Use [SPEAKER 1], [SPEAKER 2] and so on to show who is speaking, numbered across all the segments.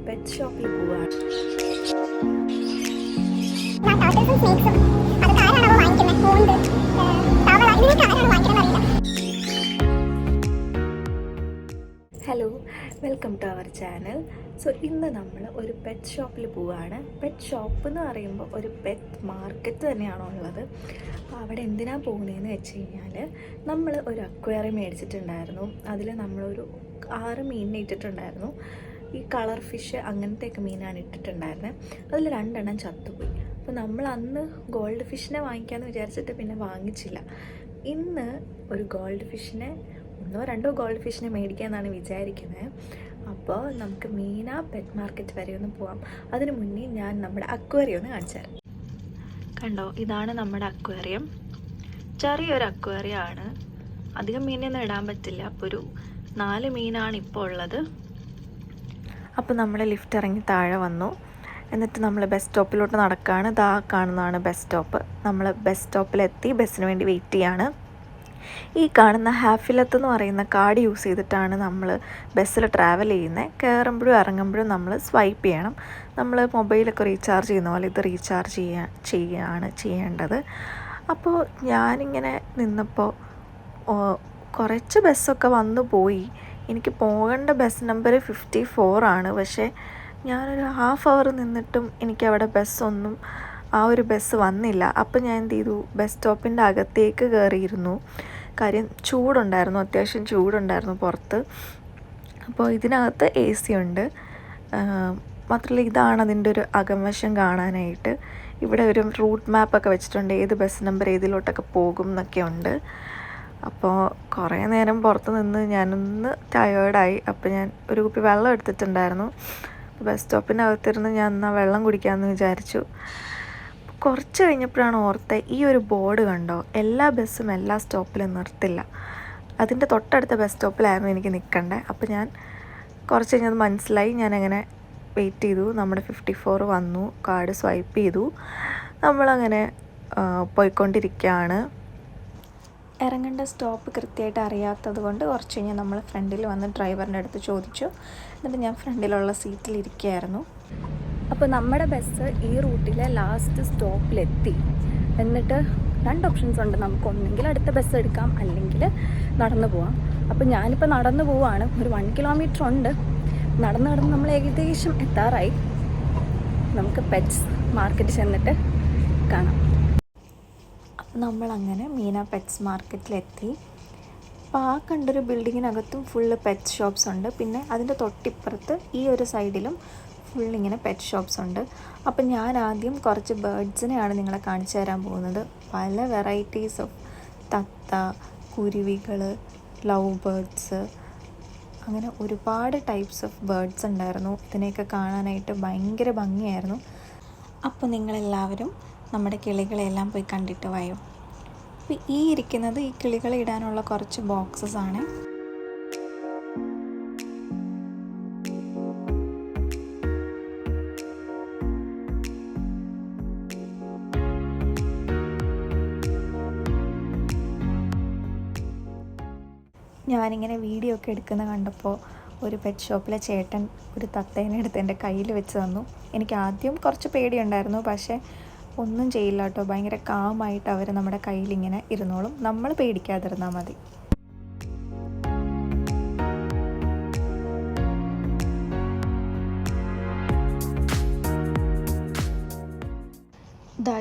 [SPEAKER 1] Pet ഷോപ്പിൽ പോവുകയാണ്. Hello, welcome to our channel. So ഇന്ന് നമ്മൾ ഒരു പെറ്റ് ഷോപ്പിൽ പോവുകയാണ്. പെറ്റ് ഷോപ്പ് എന്ന് പറയുമ്പോൾ ഒരു പെറ്റ് മാർക്കറ്റ് തന്നെയാണോ ഉള്ളത്. അപ്പോൾ അവിടെ എന്തിനാണ് പോകുന്നതെന്ന് വെച്ച് കഴിഞ്ഞാൽ, നമ്മൾ ഒരു അക്വേറിയം മേടിച്ചിട്ടുണ്ടായിരുന്നു. അതിൽ നമ്മളൊരു 6 മീനിനെ ഇട്ടിട്ടുണ്ടായിരുന്നു. ഈ കളർ ഫിഷ് അങ്ങനത്തെയൊക്കെ മീനാണ് ഇട്ടിട്ടുണ്ടായിരുന്നത്. അതിൽ 2 എണ്ണം ചത്തുപോയി. അപ്പോൾ നമ്മൾ അന്ന് ഗോൾഡ് ഫിഷിനെ വാങ്ങിക്കാമെന്ന് വിചാരിച്ചിട്ട് പിന്നെ വാങ്ങിച്ചില്ല. ഇന്ന് ഒരു ഗോൾഡ് ഫിഷിനെ 1-2 ഗോൾഡ് ഫിഷിനെ മേടിക്കാമെന്നാണ് വിചാരിക്കുന്നത്. അപ്പോൾ നമുക്ക് മീന പെറ്റ് മാർക്കറ്റ് വരെ ഒന്ന് പോവാം. അതിന് മുന്നേ ഞാൻ നമ്മുടെ അക്വേറിയം ഒന്ന് കാണിച്ചു തരാം. കണ്ടോ, ഇതാണ് നമ്മുടെ അക്വേറിയം. ചെറിയൊരു അക്വേറിയം ആണ്. അധികം മീനൊന്നും ഇടാൻ പറ്റില്ല. അപ്പോൾ ഒരു 4 മീനാണ് ഇപ്പോൾ ഉള്ളത്. അപ്പോൾ നമ്മൾ ലിഫ്റ്റ് ഇറങ്ങി താഴെ വന്നു. എന്നിട്ട് നമ്മൾ ബസ് സ്റ്റോപ്പിലോട്ട് നടക്കുകയാണ്. ദാ കാണുന്നതാണ് ബസ് സ്റ്റോപ്പ്. നമ്മൾ ബസ് സ്റ്റോപ്പിലെത്തി ബസ്സിന് വേണ്ടി വെയിറ്റ് ചെയ്യാണ്. ഈ കാണുന്ന ഹാഫിലത്ത് എന്ന് പറയുന്ന കാർഡ് യൂസ് ചെയ്തിട്ടാണ് നമ്മൾ ബസ്സിൽ ട്രാവൽ ചെയ്യുന്നത്. കയറുമ്പോഴും ഇറങ്ങുമ്പോഴും നമ്മൾ സ്വൈപ്പ് ചെയ്യണം. നമ്മൾ മൊബൈലൊക്കെ റീചാർജ് ചെയ്യുന്ന പോലെ ഇത് റീചാർജ് ചെയ്യുകയാണ് ചെയ്യേണ്ടത്. അപ്പോൾ ഞാനിങ്ങനെ നിന്നപ്പോൾ കുറച്ച് ബസ്സൊക്കെ വന്നു പോയി. എനിക്ക് പോകേണ്ട ബസ് നമ്പർ 54 ആണ്. പക്ഷേ ഞാനൊരു ഹാഫ് അവർ നിന്നിട്ടും എനിക്കവിടെ ബസ്സൊന്നും ആ ഒരു ബസ് വന്നില്ല. അപ്പോൾ ഞാൻ എന്ത് ചെയ്തു, ബസ് സ്റ്റോപ്പിൻ്റെ അകത്തേക്ക് കയറിയിരുന്നു. കാര്യം ചൂടുണ്ടായിരുന്നു, അത്യാവശ്യം ചൂടുണ്ടായിരുന്നു പുറത്ത്. അപ്പോൾ ഇതിനകത്ത് AC ഉണ്ട്. മാത്രമല്ല ഇതാണ് അതിൻ്റെ ഒരു അകംവശം കാണാനായിട്ട്. ഇവിടെ ഒരു റൂട്ട് മാപ്പൊക്കെ വെച്ചിട്ടുണ്ട്, ഏത് ബസ് നമ്പർ ഏതിലോട്ടൊക്കെ പോകും എന്നൊക്കെ ഉണ്ട്. അപ്പോൾ കുറേ നേരം പുറത്ത് നിന്ന് ഞാനൊന്ന് ടയേർഡായി. അപ്പോൾ ഞാൻ ഒരു കുപ്പി വെള്ളം എടുത്തിട്ടുണ്ടായിരുന്നു. ബസ് സ്റ്റോപ്പിൻ്റെ അകത്തിരുന്ന് ഞാൻ എന്നാൽ വെള്ളം കുടിക്കാമെന്ന് വിചാരിച്ചു. കുറച്ച് കഴിഞ്ഞപ്പോഴാണ് ഓർത്തത്, ഈ ഒരു ബോർഡ് കണ്ടോ, എല്ലാ ബസ്സും എല്ലാ സ്റ്റോപ്പിലും നിർത്തില്ല. അതിൻ്റെ തൊട്ടടുത്ത ബസ് സ്റ്റോപ്പിലായിരുന്നു എനിക്ക് നിൽക്കേണ്ടത്. അപ്പോൾ ഞാൻ കുറച്ച് കഴിഞ്ഞത് മനസ്സിലായി. ഞാനങ്ങനെ വെയിറ്റ് ചെയ്തു. നമ്മുടെ 54 വന്നു. കാർഡ് സ്വൈപ്പ് ചെയ്തു. നമ്മളങ്ങനെ പോയിക്കൊണ്ടിരിക്കുകയാണ്. ഇറങ്ങേണ്ട സ്റ്റോപ്പ് കൃത്യമായിട്ട് അറിയാത്തത് കൊണ്ട് കുറച്ച് കഴിഞ്ഞാൽ നമ്മൾ ഫ്രണ്ടിൽ വന്ന് ഡ്രൈവറിൻ്റെ അടുത്ത് ചോദിച്ചു. എന്നിട്ട് ഞാൻ ഫ്രണ്ടിലുള്ള സീറ്റിലിരിക്കുകയായിരുന്നു. അപ്പോൾ നമ്മുടെ ബസ് ഈ റൂട്ടിലെ ലാസ്റ്റ് സ്റ്റോപ്പിലെത്തി. എന്നിട്ട് 2 ഓപ്ഷൻസ് ഉണ്ട്. നമുക്ക് ഒന്നെങ്കിൽ അടുത്ത ബസ് എടുക്കാം, അല്ലെങ്കിൽ നടന്നു പോവാം. അപ്പോൾ ഞാനിപ്പോൾ നടന്നു പോവാണ്. ഒരു 1 കിലോമീറ്റർ ഉണ്ട്. നടന്ന് നമ്മൾ ഏകദേശം എത്താറായി. നമുക്ക് പെറ്റ്സ് മാർക്കറ്റ് ചെന്നിട്ട് കാണാം. അപ്പോൾ നമ്മളങ്ങനെ മീന പെറ്റ്സ് മാർക്കറ്റിലെത്തി. അപ്പോൾ ആ കണ്ടൊരു ബിൽഡിങ്ങിനകത്തും ഫുള്ള് പെറ്റ് ഷോപ്സ് ഉണ്ട്. പിന്നെ അതിൻ്റെ തൊട്ടിപ്പുറത്ത് ഈ ഒരു സൈഡിലും ഫുള്ളിങ്ങനെ പെറ്റ് ഷോപ്സ് ഉണ്ട്. അപ്പം ഞാൻ ആദ്യം കുറച്ച് ബേർഡ്സിനെയാണ് നിങ്ങളെ കാണിച്ചു തരാൻ പോകുന്നത്. പല വെറൈറ്റീസ് ഓഫ് തത്ത, കുരുവികൾ, ലവ് ബേർഡ്സ്, അങ്ങനെ ഒരുപാട് ടൈപ്സ് ഓഫ് ബേർഡ്സ് ഉണ്ടായിരുന്നു. ഇതിനെയൊക്കെ കാണാനായിട്ട് ഭയങ്കര ഭംഗിയായിരുന്നു. അപ്പോൾ നിങ്ങളെല്ലാവരും നമ്മുടെ കിളികളെല്ലാം പോയി കണ്ടിട്ട് വായോ. അപ്പോൾ ഈ ഇരിക്കുന്നത് ഈ കിളികളെ ഇടാനുള്ള കുറച്ച് ബോക്സസ് ആണ്. ഞാനിങ്ങനെ വീഡിയോ ഒക്കെ എടുക്കുന്ന കണ്ടപ്പോൾ ഒരു പെറ്റ് ഷോപ്പിലെ ചേട്ടൻ ഒരു തത്തേനെ എടുത്ത് എൻ്റെ കയ്യിൽ വെച്ച് തന്നു. എനിക്ക് ആദ്യം കുറച്ച് പേടിയുണ്ടായിരുന്നു. പക്ഷേ ഒന്നും ചെയ്യില്ല കേട്ടോ. ഭയങ്കര കാമായിട്ട് അവർ നമ്മുടെ കയ്യിലിങ്ങനെ ഇരുന്നോളും. നമ്മൾ പേടിക്കാതിരുന്നാൽ മതി.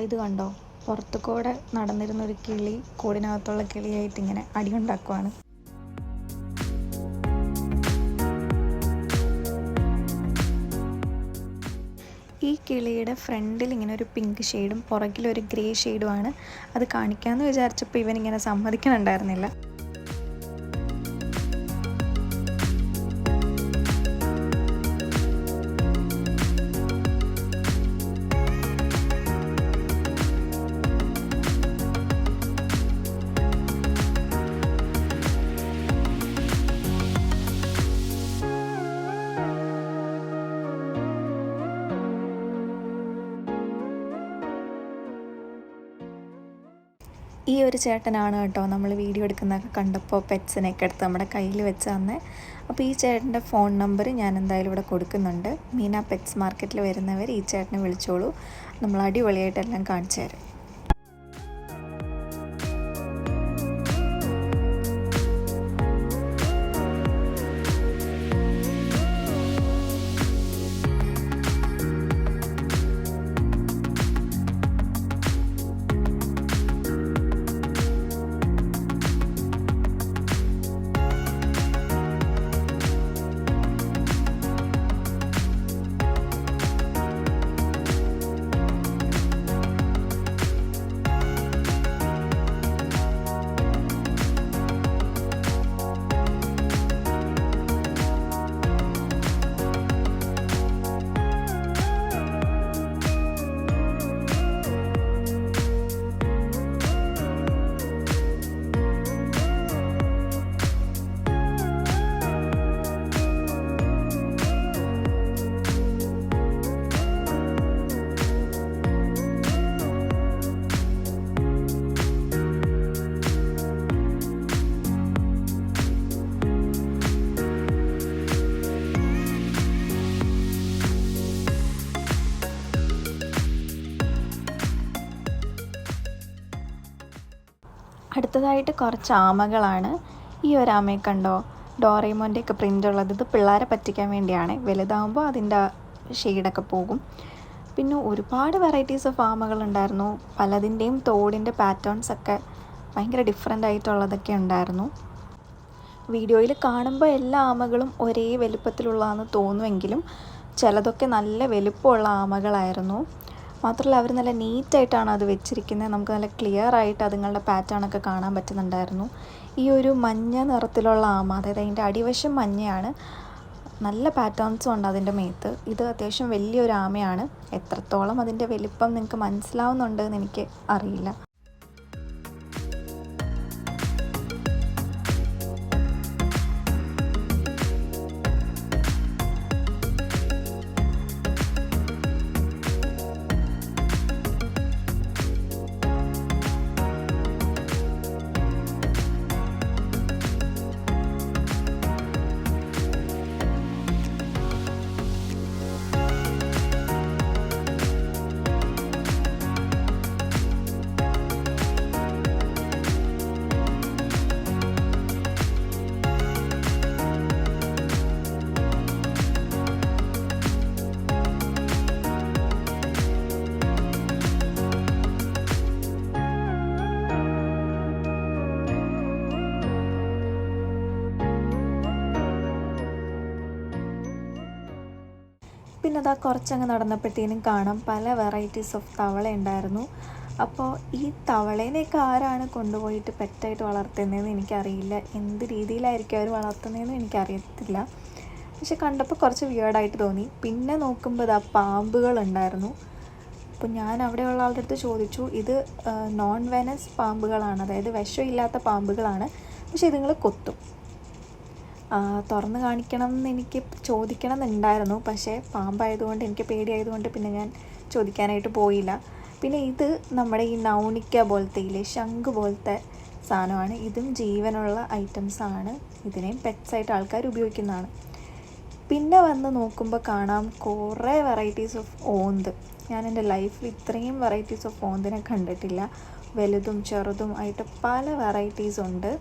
[SPEAKER 1] ഇത് കണ്ടോ, പുറത്തു കൂടെ നടന്നിരുന്നൊരു കിളി കൂടിനകത്തുള്ള കിളിയായിട്ട് ഇങ്ങനെ അടിയുണ്ടാക്കുവാണ്. ഈ കിളിയുടെ ഫ്രണ്ടിൽ ഇങ്ങനെ ഒരു പിങ്ക് ഷെയ്ഡും പുറകിലൊരു ഗ്രേ ഷെയ്ഡുമാണ്. അത് കാണിക്കാമെന്ന് വിചാരിച്ചപ്പോൾ ഇവനിങ്ങനെ സമ്മതിക്കണുണ്ടായിരുന്നില്ല. ഈ ഒരു ചേട്ടനാണ് കേട്ടോ നമ്മൾ വീഡിയോ എടുക്കുന്നതൊക്കെ കണ്ടപ്പോൾ പെറ്റ്സിനെയൊക്കെ എടുത്ത് നമ്മുടെ കയ്യിൽ വെച്ച് തന്നെ. അപ്പോൾ ഈ ചേട്ടൻ്റെ ഫോൺ നമ്പർ ഞാൻ എന്തായാലും ഇവിടെ കൊടുക്കുന്നുണ്ട്. മീന പെറ്റ്സ് മാർക്കറ്റിൽ വരുന്നവർ ഈ ചേട്ടനെ വിളിച്ചോളൂ, നമ്മൾ അടിപൊളിയായിട്ടെല്ലാം കാണിച്ചു തരും. അടുത്തതായിട്ട് കുറച്ച് ആമകളാണ്. ഈ ഒരു ആമയെ കണ്ടോ, ഡോറേമോൻ്റെ ഒക്കെ പ്രിൻ്റ് ഉള്ളത്. ഇത് പിള്ളേരെ പറ്റിക്കാൻ വേണ്ടിയാണ്, വലുതാകുമ്പോൾ അതിൻ്റെ ഷെയ്ഡൊക്കെ പോകും. പിന്നെ ഒരുപാട് വെറൈറ്റീസ് ഓഫ് ആമകളുണ്ടായിരുന്നു. പലതിൻ്റെയും തോടിൻ്റെ പാറ്റേൺസൊക്കെ ഭയങ്കര ഡിഫറെൻ്റ് ആയിട്ടുള്ളതൊക്കെ ഉണ്ടായിരുന്നു. വീഡിയോയിൽ കാണുമ്പോൾ എല്ലാ ആമകളും ഒരേ വലുപ്പത്തിലുള്ളതാണെന്ന് തോന്നുമെങ്കിലും ചിലതൊക്കെ നല്ല വലുപ്പമുള്ള ആമകളായിരുന്നു. മാത്രമല്ല അവർ നല്ല നീറ്റായിട്ടാണ് അത് വെച്ചിരിക്കുന്നത്. നമുക്ക് നല്ല ക്ലിയർ ആയിട്ട് അതുങ്ങളുടെ പാറ്റേണൊക്കെ കാണാൻ പറ്റുന്നുണ്ടായിരുന്നു. ഈ ഒരു മഞ്ഞ നിറത്തിലുള്ള ആമ, അതായത് അതിൻ്റെ അടിവശം മഞ്ഞയാണ്, നല്ല പാറ്റേൺസും ഉണ്ട് അതിൻ്റെ മേത്ത്. ഇത് അത്യാവശ്യം വലിയൊരു ആമയാണ്. എത്രത്തോളം അതിൻ്റെ വലിപ്പം നിങ്ങൾക്ക് മനസ്സിലാവുന്നുണ്ടെന്ന് എനിക്ക് അറിയില്ല. പിന്നെ അതാ കുറച്ചങ്ങ് നടന്നപ്പോഴത്തേനും കാണാം പല വെറൈറ്റീസ് ഓഫ് തവള ഉണ്ടായിരുന്നു. അപ്പോൾ ഈ തവളേനെയൊക്കെ ആരാണ് കൊണ്ടുപോയിട്ട് പെറ്റായിട്ട് വളർത്തുന്നതെന്ന് എനിക്കറിയില്ല. എന്ത് രീതിയിലായിരിക്കും അവർ വളർത്തുന്നതെന്ന് എനിക്കറിയത്തില്ല. പക്ഷെ കണ്ടപ്പോൾ കുറച്ച് വിയേർഡായിട്ട് തോന്നി. പിന്നെ നോക്കുമ്പോൾ ഇതാ പാമ്പുകളുണ്ടായിരുന്നു. അപ്പോൾ ഞാൻ അവിടെയുള്ള ആളുടെ അടുത്ത് ചോദിച്ചു, ഇത് നോൺ വെനസ് പാമ്പുകളാണ്, അതായത് വിഷമില്ലാത്ത പാമ്പുകളാണ്, പക്ഷേ ഇതുങ്ങൾ കൊത്തും. തുറന്ന് കാണിക്കണം എന്ന് എനിക്ക് ചോദിക്കണം എന്നുണ്ടായിരുന്നു. പക്ഷേ പാമ്പായതുകൊണ്ട് എനിക്ക് പേടിയായതുകൊണ്ട് പിന്നെ ഞാൻ ചോദിക്കാനായിട്ട് പോയില്ല. പിന്നെ ഇത് നമ്മുടെ ഈ നൗണിക്ക പോലത്തെ ഇല്ലേ, ശംഖ് പോലത്തെ സാധനമാണ്. ഇതും ജീവനുള്ള ഐറ്റംസാണ്. ഇതിനെയും പെറ്റ്സായിട്ട് ആൾക്കാർ ഉപയോഗിക്കുന്നതാണ്. പിന്നെ വന്ന് നോക്കുമ്പോൾ കാണാം കുറേ വെറൈറ്റീസ് ഓഫ് ഓന്ത്. ഞാൻ എൻ്റെ ലൈഫിൽ ഇത്രയും വെറൈറ്റീസ് ഓഫ് ഓന്തിനെ കണ്ടിട്ടില്ല. വലുതും ചെറുതും ആയിട്ട് പല വെറൈറ്റീസ് ഉണ്ട്.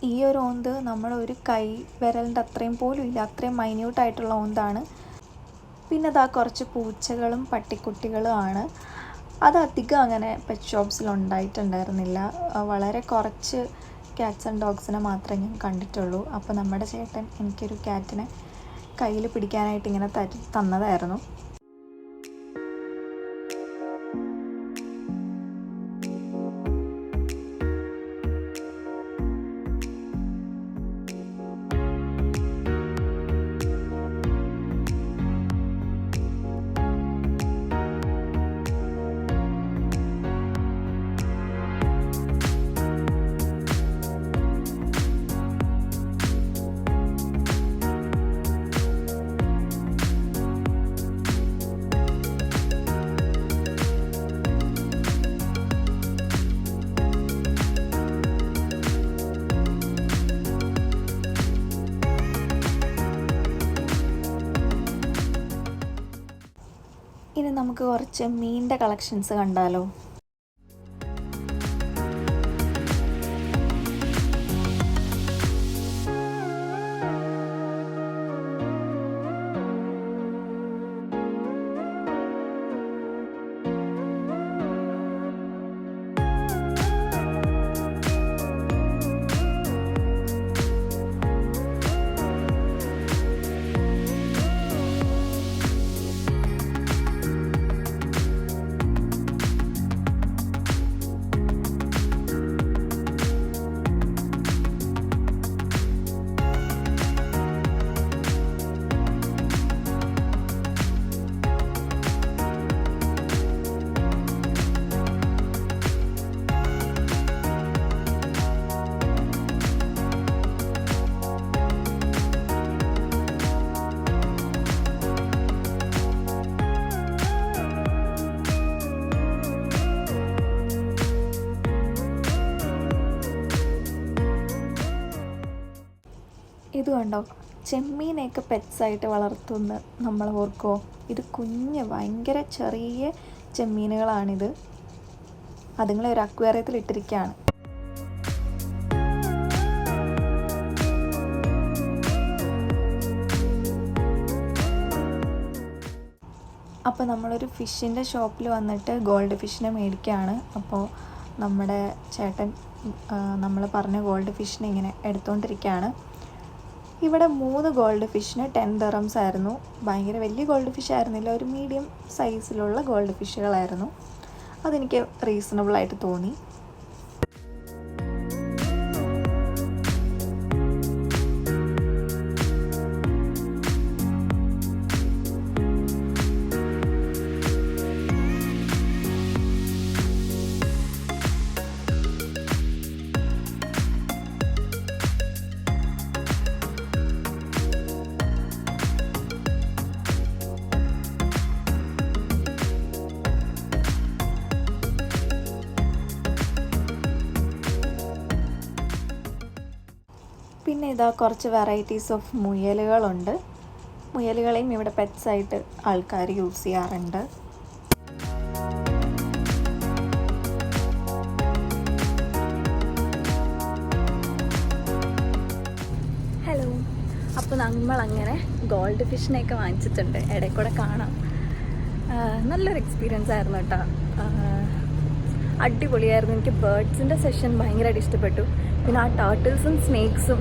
[SPEAKER 1] ഈ ഒരു ഓന്ത് നമ്മളൊരു കൈ വിരലിൻ്റെ അത്രയും പോലും ഇല്ല, അത്രയും മൈന്യൂട്ടായിട്ടുള്ള ഓന്താണ്. പിന്നെ അതാ കുറച്ച് പൂച്ചകളും പട്ടിക്കുട്ടികളും ആണ്. അത് അധികം അങ്ങനെ പെറ്റ് ഷോപ്സിൽ ഉണ്ടായിട്ടുണ്ടായിരുന്നില്ല. വളരെ കുറച്ച് ക്യാറ്റ്സ് ആൻഡ് ഡോഗ്സിനെ മാത്രമേ ഞാൻ കണ്ടിട്ടുള്ളൂ. അപ്പോൾ നമ്മുടെ ചേട്ടൻ എനിക്കൊരു ക്യാറ്റിനെ കയ്യിൽ പിടിക്കാനായിട്ട് ഇങ്ങനെ തന്നതായിരുന്നു. ഇനി നമുക്ക് കുറച്ച് മീനിൻ്റെ കളക്ഷൻസ് കണ്ടാലോ. ഇത് കണ്ടോ, ചെമ്മീനെയൊക്കെ പെറ്റ്സായിട്ട് വളർത്തുന്ന നമ്മൾ ഓർക്കോ. ഇത് കുഞ്ഞ് ഭയങ്കര ചെറിയ ചെമ്മീനുകളാണിത്. അതുങ്ങളെ ഒരു അക്വേറിയത്തിൽ ഇട്ടിരിക്കുകയാണ്. അപ്പോൾ നമ്മളൊരു ഫിഷിൻ്റെ ഷോപ്പിൽ വന്നിട്ട് ഗോൾഡ് ഫിഷിനെ മേടിക്കുകയാണ്. അപ്പോൾ നമ്മുടെ ചേട്ടൻ നമ്മൾ പറഞ്ഞ ഗോൾഡ് ഫിഷിനെ ഇങ്ങനെ എടുത്തുകൊണ്ടിരിക്കുകയാണ്. ഇവിടെ 3 ഗോൾഡ് ഫിഷിന് 10 ദിർഹംസ് ആയിരുന്നു. ഭയങ്കര വലിയ ഗോൾഡ് ഫിഷ് ആയിരുന്നില്ല, ഒരു മീഡിയം സൈസിലുള്ള ഗോൾഡ് ഫിഷുകളായിരുന്നു. അതെനിക്ക് റീസണബിളായിട്ട് തോന്നി. പിന്നെ ഇതാ കുറച്ച് വെറൈറ്റീസ് ഓഫ് മുയലുകളുണ്ട്. മുയലുകളെയും ഇവിടെ പെറ്റ്സായിട്ട് ആൾക്കാർ യൂസ് ചെയ്യാറുണ്ട്. ഹലോ, അപ്പോൾ നമ്മളങ്ങനെ ഗോൾഡ് ഫിഷിനെയൊക്കെ വാങ്ങിച്ചിട്ടുണ്ട്. ഇടയിൽ കൂടെ കാണാം. നല്ലൊരു എക്സ്പീരിയൻസ് ആയിരുന്നു കേട്ടോ. അടിപൊളിയായിരുന്നു. എനിക്ക് ബേർഡ്സിൻ്റെ സെഷൻ ഭയങ്കരമായിട്ട് ഇഷ്ടപ്പെട്ടു. പിന്നെ ആ ടേർട്ടിൽസും സ്നേക്സും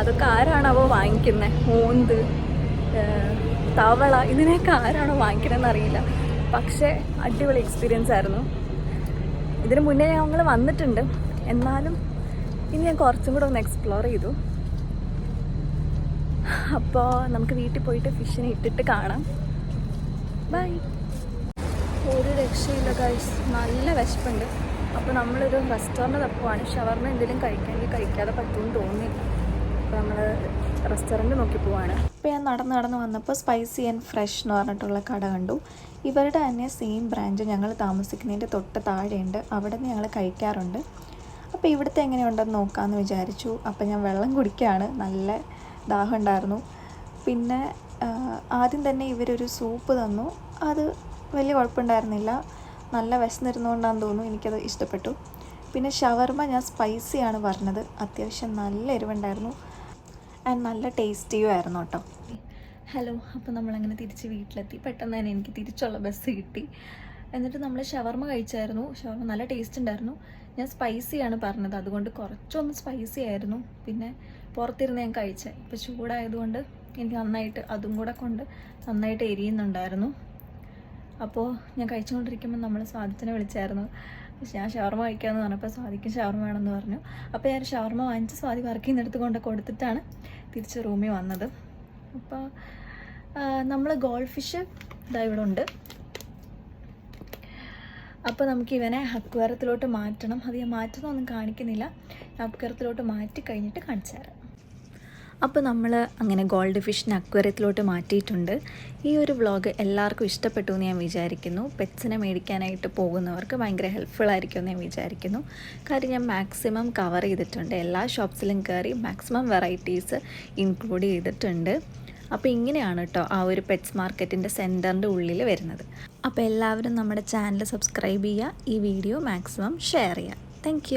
[SPEAKER 1] അതൊക്കെ ആരാണാവോ വാങ്ങിക്കുന്നത്. ഓന്ത്, തവള, ഇതിനെയൊക്കെ ആരാണോ വാങ്ങിക്കണമെന്ന് അറിയില്ല. പക്ഷേ അടിപൊളി എക്സ്പീരിയൻസ് ആയിരുന്നു. ഇതിന് മുന്നേ ഞങ്ങൾ വന്നിട്ടുണ്ട്, എന്നാലും ഇനി ഞാൻ കുറച്ചും കൂടെ ഒന്ന് എക്സ്പ്ലോർ ചെയ്തു. അപ്പോൾ നമുക്ക് വീട്ടിൽ പോയിട്ട് ഫിഷിനെ ഇട്ടിട്ട് കാണാം. ബൈ. ഒരു രക്ഷയില്ല ഗൈസ്, നല്ല വിശപ്പുണ്ട്. അപ്പോൾ നമ്മളൊരു റെസ്റ്റോറൻറ്റ് തപ്പുവാണ്. ഷവർമ എന്തെങ്കിലും കഴിക്കാമെങ്കിൽ കഴിക്കാതെ പറ്റുമെന്ന് തോന്നുന്നില്ല. അപ്പോൾ നമ്മൾ റെസ്റ്റോറൻറ്റ് നോക്കി പോവാണ്. അപ്പോൾ ഞാൻ നടന്ന് വന്നപ്പോൾ സ്പൈസി ആൻഡ് ഫ്രഷ് എന്ന് പറഞ്ഞിട്ടുള്ള കട കണ്ടു. ഇവരുടെ തന്നെ സെയിം ബ്രാഞ്ച് ഞങ്ങൾ താമസിക്കുന്നതിൻ്റെ തൊട്ട് താഴെയുണ്ട്. അവിടെ നിന്ന് ഞങ്ങൾ കഴിക്കാറുണ്ട്. അപ്പോൾ ഇവിടുത്തെ എങ്ങനെയുണ്ടെന്ന് നോക്കാമെന്ന് വിചാരിച്ചു. അപ്പോൾ ഞാൻ വെള്ളം കുടിക്കുകയാണ്. നല്ല ദാഹം ഉണ്ടായിരുന്നു. പിന്നെ ആദ്യം തന്നെ ഇവരൊരു സൂപ്പ് തന്നു. അത് വലിയ കുഴപ്പമുണ്ടായിരുന്നില്ല. നല്ല വിശന്നിരുന്നുകൊണ്ടാണെന്ന് തോന്നുന്നു, എനിക്കത് ഇഷ്ടപ്പെട്ടു. പിന്നെ ഷവർമ ഞാൻ സ്പൈസിയാണ് പറഞ്ഞത്. അത്യാവശ്യം നല്ല എരിവുണ്ടായിരുന്നു ആൻഡ് നല്ല ടേസ്റ്റിയും ആയിരുന്നു കേട്ടോ. ഹലോ, അപ്പോൾ നമ്മളങ്ങനെ തിരിച്ച് വീട്ടിലെത്തി. പെട്ടെന്ന് തന്നെ എനിക്ക് തിരിച്ചുള്ള ബസ് കിട്ടി. എന്നിട്ട് നമ്മൾ ഷവർമ കഴിച്ചായിരുന്നു. ഷവർമ നല്ല ടേസ്റ്റ് ഉണ്ടായിരുന്നു. ഞാൻ സ്പൈസിയാണ് പറഞ്ഞത്, അതുകൊണ്ട് കുറച്ചൊന്ന് സ്പൈസി ആയിരുന്നു. പിന്നെ പുറത്തിരുന്ന് ഞാൻ കഴിച്ചത്. ഇപ്പോൾ ചൂടായതുകൊണ്ട് എനിക്ക് നന്നായിട്ട് അതും കൂടെ കൊണ്ട് നന്നായിട്ട് എരിയുന്നുണ്ടായിരുന്നു. അപ്പോൾ ഞാൻ കഴിച്ചുകൊണ്ടിരിക്കുമ്പോൾ നമ്മൾ സ്വാദിച്ചിനെ വിളിച്ചായിരുന്നു. ഞാൻ ഷവർമ കഴിക്കാമെന്ന് പറഞ്ഞപ്പോൾ സ്വാദിക്കും ഷവർമ വേണമെന്ന് പറഞ്ഞു. അപ്പോൾ ഞാൻ ഷവർമ വാങ്ങിച്ച് സ്വാദി വർക്ക് ചെയ്യുന്നിടത്ത് കൊണ്ട് കൊടുത്തിട്ടാണ് തിരിച്ച് റൂമിൽ വന്നത്. അപ്പോൾ നമ്മൾ ഗോൾഡ് ഫിഷ് ഇതാ ഇവിടെ ഉണ്ട്. അപ്പോൾ നമുക്ക് ഇവനെ അക്വേറിയത്തിലോട്ട് മാറ്റണം. അത് ഞാൻ മാറ്റുന്നൊന്നും കാണിക്കുന്നില്ല. അക്വേറിയത്തിലോട്ട് മാറ്റി കഴിഞ്ഞിട്ട് കാണിച്ചു തരാം. അപ്പോൾ നമ്മൾ അങ്ങനെ ഗോൾഡ് ഫിഷിനെ അക്വേറിയത്തിലോട്ട് മാറ്റിയിട്ടുണ്ട്. ഈ ഒരു വ്ളോഗ് എല്ലാവർക്കും ഇഷ്ടപ്പെട്ടു എന്ന് ഞാൻ വിചാരിക്കുന്നു. പെറ്റ്സിനെ മേടിക്കാനായിട്ട് പോകുന്നവർക്ക് ഭയങ്കര ഹെൽപ്ഫുൾ ആയിരിക്കുമെന്ന് ഞാൻ വിചാരിക്കുന്നു. കാര്യം ഞാൻ മാക്സിമം കവർ ചെയ്തിട്ടുണ്ട്. എല്ലാ ഷോപ്സിലും കയറി മാക്സിമം വെറൈറ്റീസ് ഇൻക്ലൂഡ് ചെയ്തിട്ടുണ്ട്. അപ്പോൾ ഇങ്ങനെയാണ് കേട്ടോ ആ ഒരു പെറ്റ്സ് മാർക്കറ്റിൻ്റെ സെൻറ്ററിൻ്റെ ഉള്ളിൽ വരുന്നത്. അപ്പോൾ എല്ലാവരും നമ്മുടെ ചാനൽ സബ്സ്ക്രൈബ് ചെയ്യുക, ഈ വീഡിയോ മാക്സിമം ഷെയർ ചെയ്യുക. താങ്ക്